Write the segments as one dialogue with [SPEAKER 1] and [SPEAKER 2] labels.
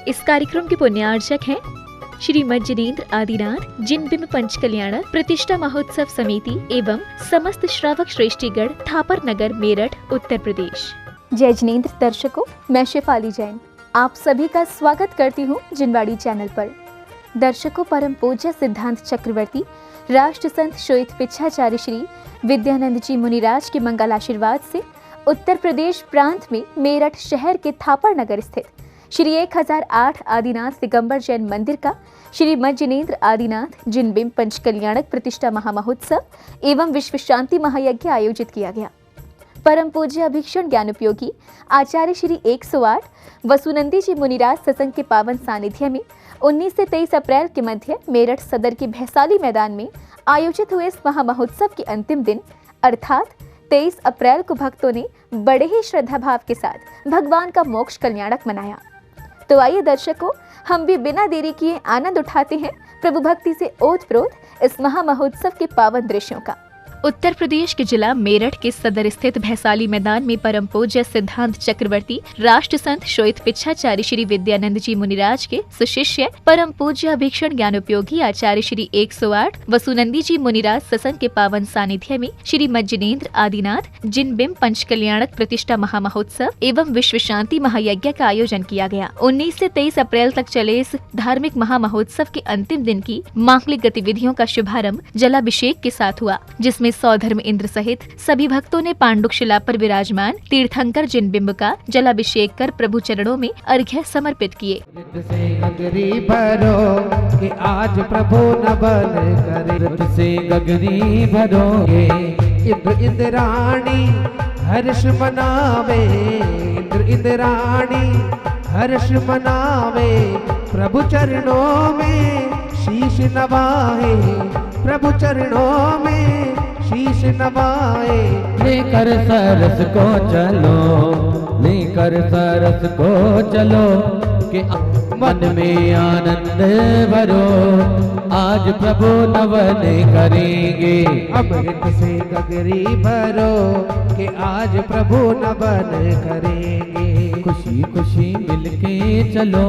[SPEAKER 1] इस कार्यक्रम के पुण्यार्चक हैं श्रीमद जिनेंद्र आदिनाथ जिनबिंब पंच कल्याणक प्रतिष्ठा महोत्सव समिति एवं समस्त श्रावक श्रेष्ठीगण थापर नगर मेरठ उत्तर प्रदेश।
[SPEAKER 2] जय जिनेंद्र दर्शकों, मैं शेफाली जैन आप सभी का स्वागत करती हूँ जिनवाड़ी चैनल पर। दर्शकों, परम पूज्य सिद्धांत चक्रवर्ती राष्ट्र संत श्वेत पिच्छाचार्य श्री विद्यानंद जी मुनिराज के मंगल आशीर्वाद से उत्तर प्रदेश प्रांत में मेरठ शहर के थापर नगर स्थित श्री 1008 आदिनाथ दिगंबर जैन मंदिर का श्रीमद जिनेंद्र आदिनाथ जिनबिंब पंच कल्याणक प्रतिष्ठा महामहोत्सव एवं विश्व शांति महायज्ञ आयोजित किया गया। परम पूज्य अभीक्षण ज्ञान उपयोगी आचार्य श्री 108 वसुनंदी जी मुनिराज सत्संग के पावन सानिध्य में 19 से 23 अप्रैल के मध्य मेरठ सदर के भैसाली मैदान में आयोजित हुए इस महामहोत्सव के अंतिम दिन अर्थात 23 अप्रैल को भक्तों ने बड़े ही श्रद्धा भाव के साथ भगवान का मोक्ष कल्याणक मनाया। तो आइए दर्शकों, हम भी बिना देरी किए आनंद उठाते हैं प्रभु भक्ति से ओतप्रोत इस महामहोत्सव के पावन दृश्यों का।
[SPEAKER 1] उत्तर प्रदेश के जिला मेरठ के सदर स्थित भैसाली मैदान में परम पूज्य सिद्धांत चक्रवर्ती राष्ट्र संत श्वेत पिच्छाचार्य श्री विद्यानंद जी मुनिराज के सुशिष्य परम पूज्य अभीक्षण ज्ञान उपयोगी आचार्य श्री 108 वसुनंदी जी मुनिराज सत्संग के पावन सानिध्य में श्रीमद जिनेंद्र आदिनाथ जिनबिंब पंच कल्याणक प्रतिष्ठा महामहोत्सव एवं विश्व शांति महायज्ञ का आयोजन किया गया। 19 से 23 अप्रैल तक चले इस धार्मिक महामहोत्सव के अंतिम दिन की मांगलिक गतिविधियों का शुभारंभ जलाभिषेक के साथ हुआ, जिसमें सौधर्म इंद्र सहित सभी भक्तों ने पांडुक शिला पर विराजमान तीर्थंकर जिनबिंब का जलाभिषेक कर प्रभु चरणों में अर्घ्य समर्पित किए।
[SPEAKER 3] कि आज प्रभु नबल करे से गगरी भरोगे इंद्र इंद्राणी हर्ष मनावे इंद्र इंद्राणी हर्ष मनावे प्रभु चरणों में शीश नवाए प्रभु चरणों में शीश नवाए। लेकर सरस को चलो लेकर सरस को चलो कि मन में आनंद भरो आज प्रभु नवन करेंगे। अमृत से गगरी भरो कि आज प्रभु नवन करेंगे। खुशी खुशी मिलके चलो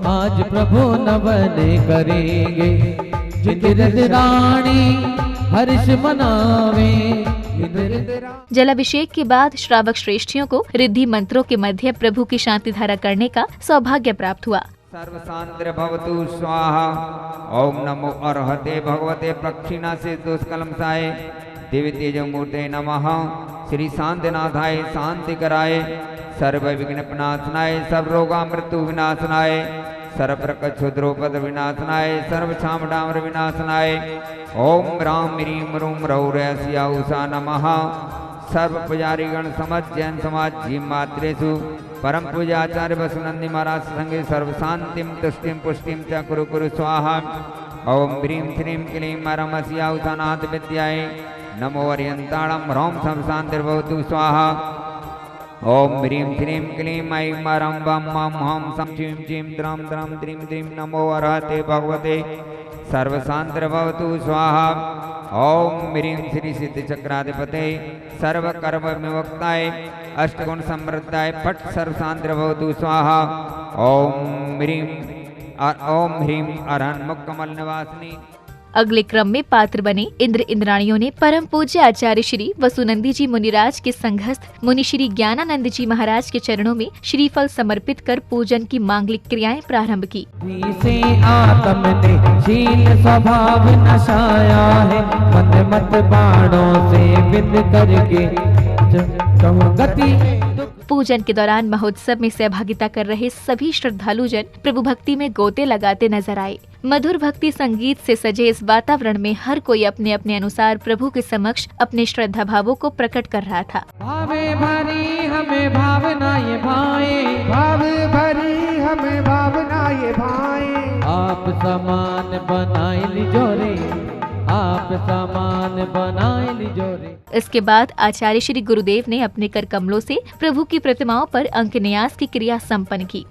[SPEAKER 3] आज प्रभु नवन करेंगे। जिंद्र रानी हर्ष मनावे।
[SPEAKER 1] जलाभिषेक के बाद श्रावक श्रेष्ठियों को रिद्धि मंत्रों के मध्य प्रभु की शांति धारा करने का सौभाग्य प्राप्त हुआ।
[SPEAKER 4] सर्वशांति भवतु स्वाहा। ओम नमो अर्हते भगवते प्रक्षिणा से दुष्कलमसाय देवी तेज मूर्ते नमः। श्री शांतिनाथाय शांति कराय सर्व विघ्न विनाशनाय सर्व रोगा मृत्यु विनाशनाय सर्वप्रक क्षुद्रोपद विनाशनाय सर्व छामडामर विनाशनाय। ओम राम ह्रीम रूम रौरस्या उषा नमः। सर्व पुजारीगण समझ जैन समाज जी मात्रेषु परम पूजाचार्य वसुनंदी महाराज संगे सर्व शांतिम तुष्टिम पुष्टिम च कुरु कुरु स्वाहा। ओम ह्रीं श्रीं क्लीं परमस्या उषानाथ विद्याय नमो अर्यंताणम ह्रौं सर्व शांतिर्भवतु स्वाहा। ओम ह्रीं श्रीं क्लीं ऐं मरं वं मं हं सं चीं चीं द्रं द्रं द्रीं द्रीं नमो अर्हते भगवते सर्वशांतिर्भवतु स्वाहा। ओम ह्रीं श्री सिद्धि चक्राधिपते सर्वकर्म विमुक्ताय अष्टगुण समृद्धाय फट सर्वशांतिर्भवतु स्वाहा। ओम ह्रीं अरहं मुक्कमल निवासिनी।
[SPEAKER 1] अगले क्रम में पात्र बने इंद्र इंद्राणियों ने परम पूज्य आचार्य श्री वसुनंदी जी मुनिराज के संघस्थ मुनि श्री ज्ञानानंद जी महाराज के चरणों में श्रीफल समर्पित कर पूजन की मांगलिक क्रियाएं प्रारंभ की।
[SPEAKER 3] आत्म ने शील स्वभाव नशाया है मन मत बाणों से विद करके गति।
[SPEAKER 1] पूजन के दौरान महोत्सव में सहभागिता कर रहे सभी श्रद्धालुजन प्रभु भक्ति में गोते लगाते नजर आए। मधुर भक्ति संगीत से सजे इस वातावरण में हर कोई अपने अपने अनुसार प्रभु के समक्ष अपने श्रद्धा भावों को प्रकट कर रहा था।
[SPEAKER 3] भावे भरी हमें भावना ये भाए भावे भरी हमें भावना ये भाए। आप समान बनाए लिजोरे आप समान बनाए लिजोरे।
[SPEAKER 1] इसके बाद आचार्य श्री गुरुदेव ने अपने कर कमलों से प्रभु की प्रतिमाओं पर अंक न्यास की क्रिया संपन्न की।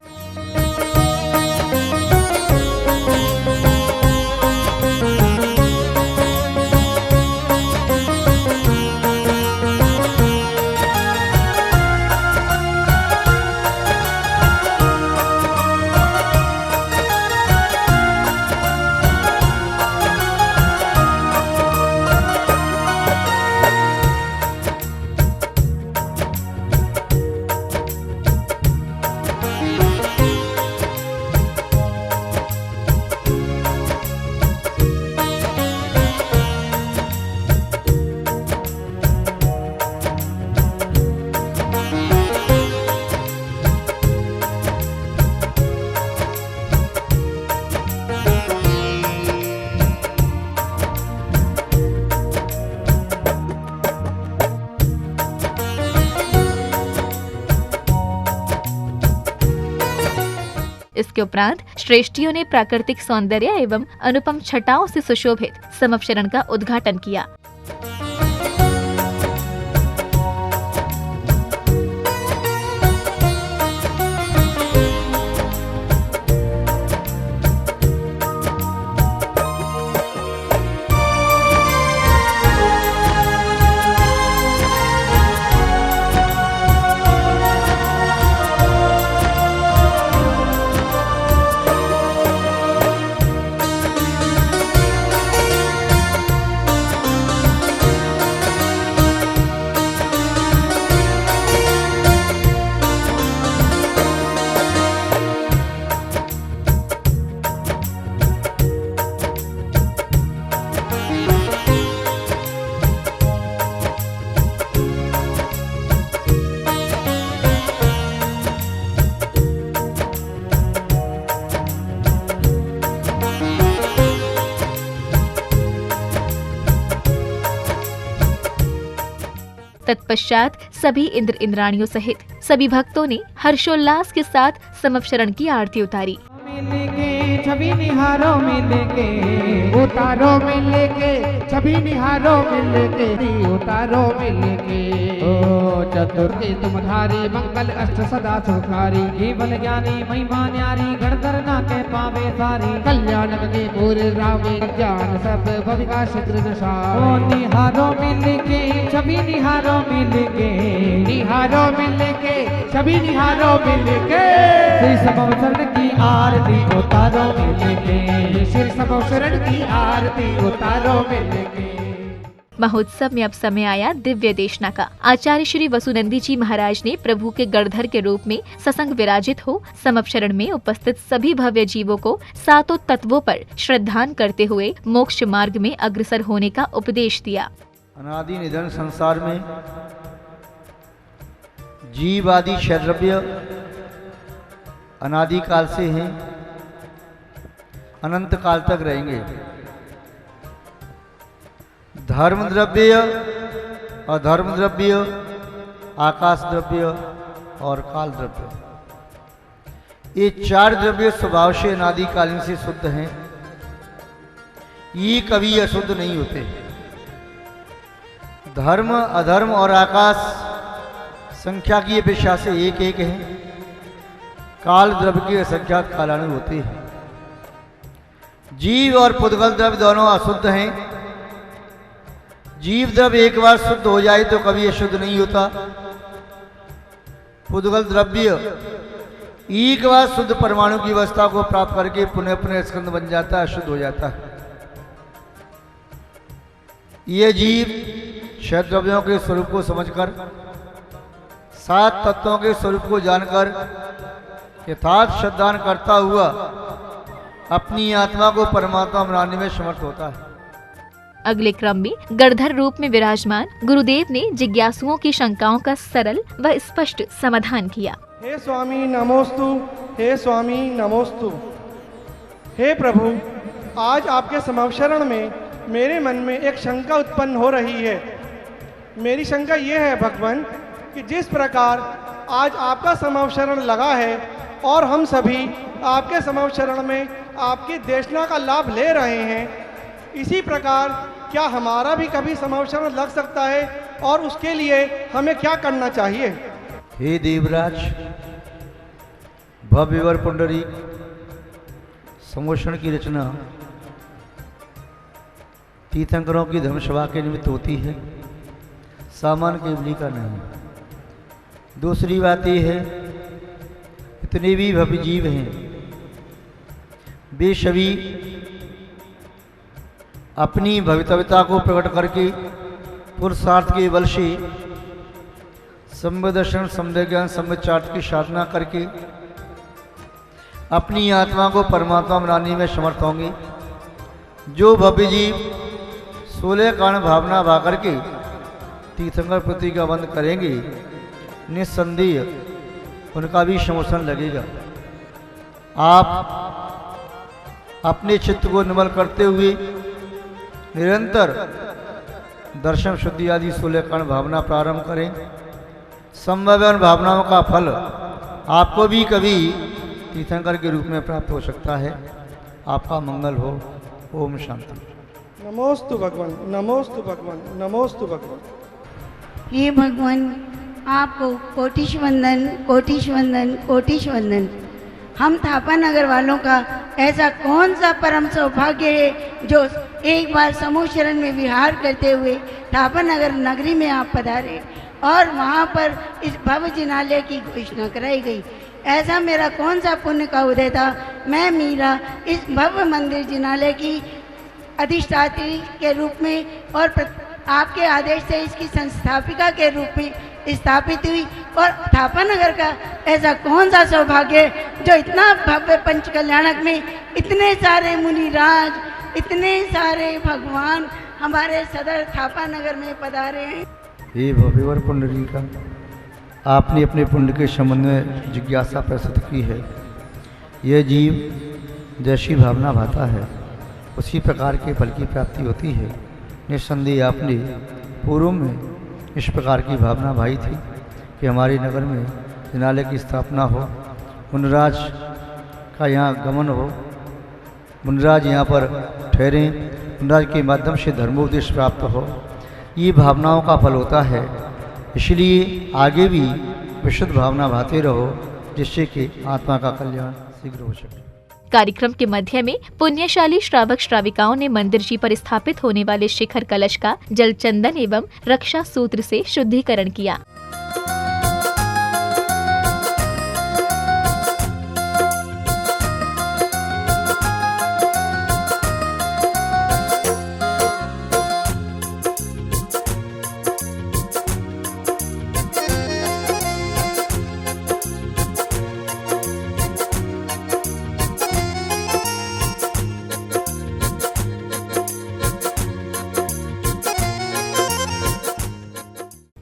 [SPEAKER 1] इसके उपरांत श्रेष्ठियों ने प्राकृतिक सौंदर्य एवं अनुपम छटाओं से सुशोभित समवशरण का उद्घाटन किया। तत्पश्चात सभी इंद्र इंद्राणियों सहित सभी भक्तों ने हर्षोल्लास के साथ समवशरण की आरती उतारी।
[SPEAKER 3] छवि निहारो मिल के उतारो मिल के छवि निहारो मिल के उतारो मिल के ओ चतुर्थी तुम्हारी मंगल अष्ट सदा सुखारी केवल ज्ञानी महिमा न्यारी गणधर ना के पावे सारी कल्याण के पूरे रामे ज्ञान सब भविका शीघ्र दशा ओ निहारो मिल के छवि निहारो मिल के निहारो मिल के छवि निहारो मिल के श्री समवशरण की आरती उतारो मिल के श्री समवशरण की आरती उतारो मिल के।
[SPEAKER 1] महोत्सव में अब समय आया दिव्य देशना का। आचार्य श्री वसुनंदी जी महाराज ने प्रभु के गणधर के रूप में ससंग विराजित हो समवशरण में उपस्थित सभी भव्य जीवों को सातों तत्वों पर श्रद्धान करते हुए मोक्ष मार्ग में अग्रसर होने का उपदेश दिया।
[SPEAKER 5] अनादि निधन संसार में जीव आदि शरव्य अनादि काल से हैं, अनंत काल तक रहेंगे। धर्म द्रव्य, अधर्म द्रव्य, आकाश द्रव्य और काल द्रव्य, ये चार द्रव्य स्वभाव से अनादिकालीन से शुद्ध हैं। ये कभी अशुद्ध नहीं होते। धर्म, अधर्म और आकाश संख्या की अपेक्षा से एक एक है। काल द्रव्य के असंख्यात कालाणु होते हैं। जीव और पुद्गल द्रव्य दोनों अशुद्ध हैं। जीव द्रव्य एक बार शुद्ध हो जाए तो कभी अशुद्ध नहीं होता। पुद्गल द्रव्य एक बार शुद्ध परमाणु की अवस्था को प्राप्त करके पुनः पुनः स्कंद बन जाता है, अशुद्ध हो जाता है। ये जीव छह द्रव्यों के स्वरूप को समझकर, सात तत्वों के स्वरूप को जानकर यथार्थ श्रद्धान करता हुआ अपनी आत्मा को परमात्मा बनाने में समर्थ होता है।
[SPEAKER 1] अगले क्रम में गणधर रूप में विराजमान गुरुदेव ने जिज्ञासुओं की शंकाओं का सरल व स्पष्ट समाधान किया।
[SPEAKER 6] हे स्वामी नमोस्तु, हे स्वामी नमोस्तु। हे प्रभु, आज आपके समवशरण में मेरे मन में एक शंका उत्पन्न हो रही है। मेरी शंका ये है भगवान कि जिस प्रकार आज आपका समवशरण लगा है और हम सभी आपके समवशरण में आपकी देशना का लाभ ले रहे हैं, इसी प्रकार क्या हमारा भी कभी समवशरण लग सकता है और उसके लिए हमें क्या करना चाहिए?
[SPEAKER 5] हे देवराज, भव्यवर पुंडरी समवशरण की रचना तीर्थंकरों की धर्मसभा के निमित्त होती है, सामान्य केवली का नहीं। दूसरी बात यह है, इतने भी भव्य जीव हैं, वे सभी अपनी भवितव्यता को प्रकट करके पुरुषार्थ के बल से सम्य दर्शन, सम्य ज्ञान, सम्य चार्ट की साधना करके अपनी आत्मा को परमात्मा बनाने में समर्थ होंगे। जो भव्य जीव 16 कारण भावना भा करके तीर्थंकर पृथ्वी का बंद करेंगे, निस्संदेह उनका भी समवशरण लगेगा। आप अपने चित्त को निर्मल करते हुए निरंतर दर्शन शुद्धि आदि 16 कारण भावना प्रारंभ करें। संभव भावनाओं का फल आपको भी कभी तीर्थंकर के रूप में प्राप्त हो सकता है। आपका मंगल हो। ओम शांति।
[SPEAKER 6] नमोस्तु भगवान, नमोस्तु भगवान, नमोस्तु भगवान।
[SPEAKER 7] हे भगवान, आपको कोटिश वंदन, कोटिश वंदन, कोटिश वंदन। हम थापा नगर वालों का ऐसा कौन सा परम सौभाग्य है जो एक बार समूह शरण में विहार करते हुए थापा नगर नगरी में आप पधारे और वहाँ पर इस भव्य जिनालय की घोषणा कराई गई। ऐसा मेरा कौन सा पुण्य का उदय था। मैं मीरा इस भव्य मंदिर जिनालय की अधिष्ठात्री के रूप में और आपके आदेश से इसकी संस्थापिका के रूप में स्थापित हुई और थापा नगर का ऐसा कौन सा सौभाग्य जो इतना भव्य पंच कल्याणक में इतने सारे मुनिराज, इतने सारे भगवान हमारे सदर थापा नगर में पधारे हैं।
[SPEAKER 5] हे भव्यवर पुंडरी का, आपने अपने पुण्य के संबंध में जिज्ञासा प्रस्तुत की है। यह जीव जैसी भावना भाता है उसी प्रकार के फल की प्राप्ति होती है। निस्संदेह आपने पूर्व में इस प्रकार की भावना भाई थी कि हमारे नगर में जिनालय की स्थापना हो, मुनिराज का यहाँ गमन हो, मुनिराज यहाँ पर ठहरें, मुनिराज के माध्यम से धर्मोपदेश प्राप्त हो। ये भावनाओं का फल होता है। इसलिए आगे भी विशुद्ध भावना भाते रहो जिससे कि आत्मा का कल्याण शीघ्र हो सके।
[SPEAKER 1] कार्यक्रम के मध्य में पुण्यशाली श्रावक श्राविकाओं ने मंदिर जी पर स्थापित होने वाले शिखर कलश का जल चंदन एवं रक्षा सूत्र से शुद्धिकरण किया।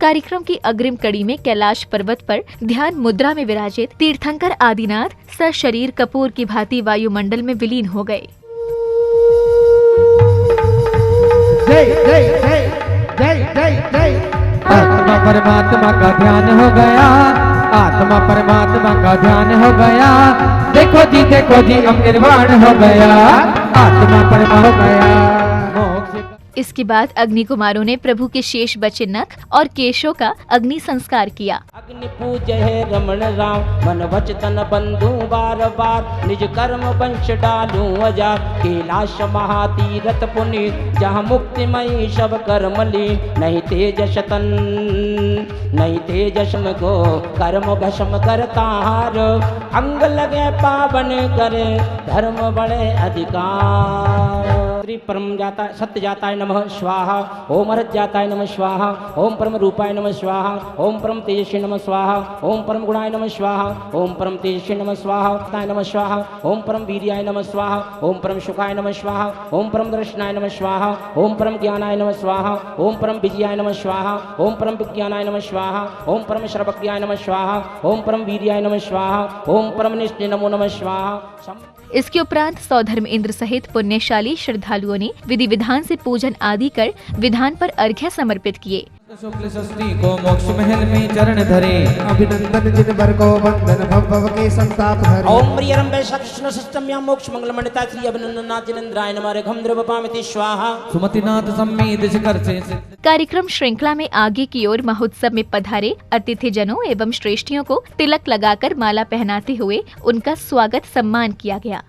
[SPEAKER 1] कार्यक्रम की अग्रिम कड़ी में कैलाश पर्वत पर ध्यान मुद्रा में विराजित तीर्थंकर आदिनाथ सशरीर कपूर की भांति वायुमंडल में विलीन हो गए।
[SPEAKER 3] जय जय जय जय जय जय। आत्मा परमात्मा का ध्यान हो गया, आत्मा परमात्मा का ध्यान हो गया। देखो जी हम निर्वाण हो गया, आत्मा परमात्मा हो गया।
[SPEAKER 1] इसके बाद अग्नि कुमारों ने प्रभु के शेष बचे नख और केशों का अग्नि संस्कार किया।
[SPEAKER 8] अग्नि पूज है रमण राम, मन वचन बंधु बार बार, निज कर्म वंश डालू अजार। कैलाश महातीरथ पुनि जहाँ मुक्तिमयी सब कर्म लीन, नहीं तेजस तन नहीं तेजस गो कर्म भस्म करतार। अंग लगे पावन करे धर्म बड़े अधिकार। परम जाता सत्य जाताय नमः स्वाहा, ओम हरत जाताय नमः स्वाहा, ओम परम रूपाय नमः स्वाहा, ओम परम तेजस्वी नमः स्वाहा, ओम परम गुणाय नमः स्वाहा, ओम परम तेजस्वी नमः स्वाहा, ताय नमः स्वाहा, ओम परम वीर्याय नमः स्वाहा, ओम परम सुखाय नमः स्वाहा, ओम परम दर्शनाय नमः स्वाहा, ओम परम ज्ञानाय नमः स्वाहा, ओम परम विजयाय नमः स्वाहा, ओम परम विज्ञानाय नमः स्वाहा, ओम परम सर्वज्ञाय नमः स्वाहा, ओम परम वीर्याय नमः स्वाहा, ओम परम निष्ठे नमो नमः स्वाहा।
[SPEAKER 1] इसके उपरांत सौधर्म इंद्र सहित पुण्यशाली श्रद्धालुओं ने विधि विधान से पूजन आदि कर विधान पर अर्घ्य समर्पित किए।
[SPEAKER 3] शुक्ल षष्ठी को मोक्ष महल में चरण धरे,
[SPEAKER 9] अभिनंदन जिन वर को वंदन भव भव के संताप हरे।
[SPEAKER 8] ओम प्रियरंबे कृष्ण सष्टम्या मोक्ष मंगल मंडिता श्री अभिनंदनाथ जिनेन्द्राय नमः रघम द्रवपामिति स्वाहा।
[SPEAKER 3] सुमतिनाथ सम्मेद शिखर से।
[SPEAKER 1] कार्यक्रम श्रृंखला में आगे की ओर महोत्सव में पधारे अतिथि जनों एवं श्रेष्ठियों को तिलक लगाकर माला पहनाते हुए उनका स्वागत सम्मान किया गया।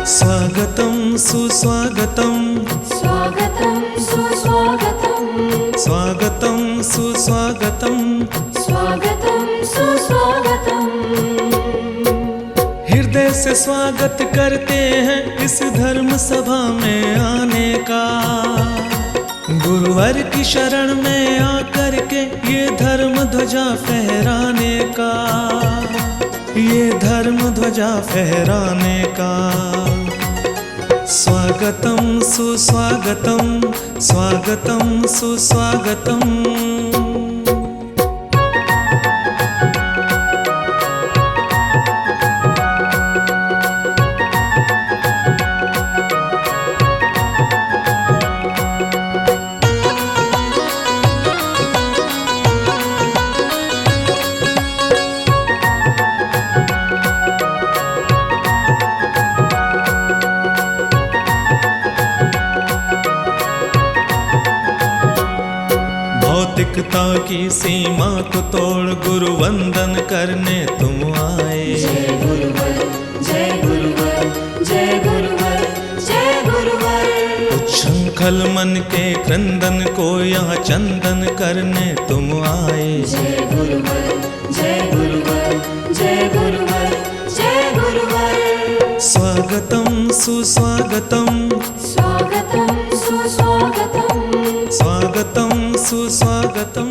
[SPEAKER 10] स्वागतं सुस्वागतं
[SPEAKER 11] स्वागतं सुस्वागतं
[SPEAKER 10] स्वागतं सुस्वागतं
[SPEAKER 11] स्वागतं सुस्वागतं।
[SPEAKER 10] हृदय से स्वागत करते हैं इस धर्म सभा में आने का। गुरुवर की शरण में आकर के ये धर्म ध्वजा फहराने का, ये धर्म ध्वजा फहराने का। स्वागतं सुस्वागतं स्वागतं सुस्वागतम्। भौतिकता की सीमा को तोड़ गुरु वंदन करने तुम आए।
[SPEAKER 11] जय गुरुवर जय गुरुवर जय गुरुवर जय गुरुवर।
[SPEAKER 10] उच्छृंखल मन के क्रंदन को यहाँ चंदन करने तुम आए।
[SPEAKER 11] जय गुरुवर जय गुरुवर जय गुरुवर जय गुरुवर।
[SPEAKER 10] स्वागतं सुस्वागतं
[SPEAKER 11] स्वागतं सुस्वागतं
[SPEAKER 10] स्वागतं सुस्वागतं।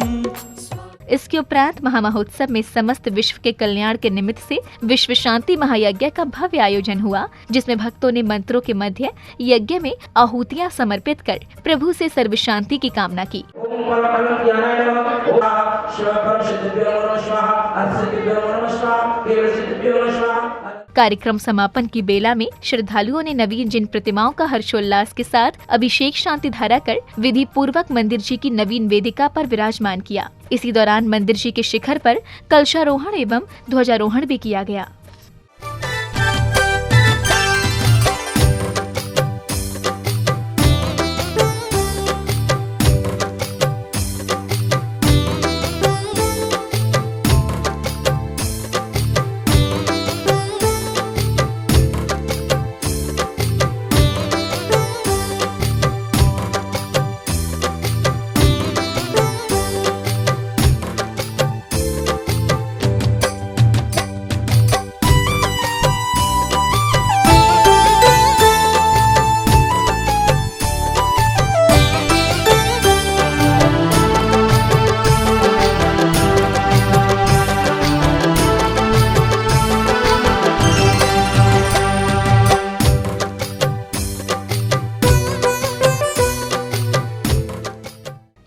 [SPEAKER 1] इसके उपरांत महामहोत्सव में समस्त विश्व के कल्याण के निमित्त से विश्व शांति महायज्ञ का भव्य आयोजन हुआ, जिसमें भक्तों ने मंत्रों के मध्य यज्ञ में आहुतियां समर्पित कर प्रभु से सर्व शांति की कामना की। कार्यक्रम समापन की बेला में श्रद्धालुओं ने नवीन जिन प्रतिमाओं का हर्षोल्लास के साथ अभिषेक शांति धारा कर विधि पूर्वक मंदिर जी की नवीन वेदिका पर विराजमान किया। इसी दौरान मंदिर जी के शिखर पर कलशारोहण एवं ध्वजारोहण भी किया गया।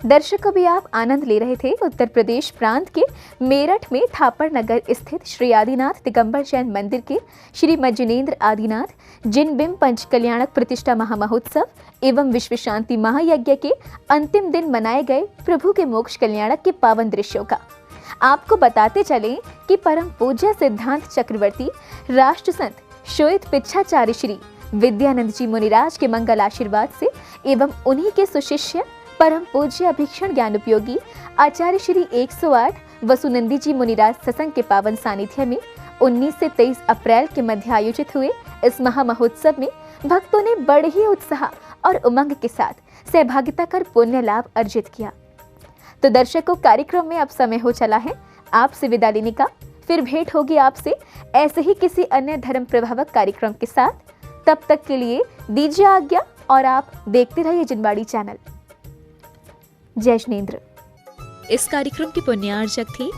[SPEAKER 2] दर्शकों भी आप आनंद ले रहे थे उत्तर प्रदेश प्रांत के मेरठ में थापर नगर स्थित श्री आदिनाथ दिगंबर जैन मंदिर के श्री मज्जनेन्द्र आदिनाथ जिन बिंब पंच कल्याणक प्रतिष्ठा महामहोत्सव एवं विश्व शांति महायज्ञ के अंतिम दिन मनाए गए प्रभु के मोक्ष कल्याणक के पावन दृश्यों का आपको बताते चले कि परम पूज्य सिद्धांत चक्रवर्ती राष्ट्र संत श्वेत पिच्छाचार्य श्री विद्यानंद जी मुनिराज के मंगल आशीर्वाद से एवं उन्हीं के सुशिष्य परम पूज्य अभीक्षण ज्ञान उपयोगी आचार्य श्री 108 वसुनंदी जी मुनिराज सत्संग के पावन सानिध्य में 19 से 23 अप्रैल के मध्य आयोजित हुए इस महामहोत्सव में भक्तों ने बड़े ही उत्साह और उमंग के साथ सहभागिता कर पुण्य लाभ अर्जित किया। तो दर्शकों, कार्यक्रम में अब समय हो चला है आपसे विदा लेने का। फिर भेंट होगी आपसे ऐसे ही किसी अन्य धर्म प्रभावक कार्यक्रम के साथ। तब तक के लिए दीजिए आज्ञा और आप देखते रहिए जिनवाड़ी चैनल। जय जिनेंद्र।
[SPEAKER 1] इस कार्यक्रम के पुण्यार्जक थे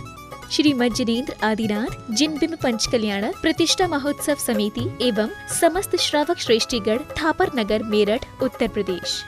[SPEAKER 1] श्री मज्जनेन्द्र आदिनाथ जिन बिंब पंच कल्याणक प्रतिष्ठा महोत्सव समिति एवं समस्त श्रावक श्रेष्ठीगण थापर नगर मेरठ उत्तर प्रदेश।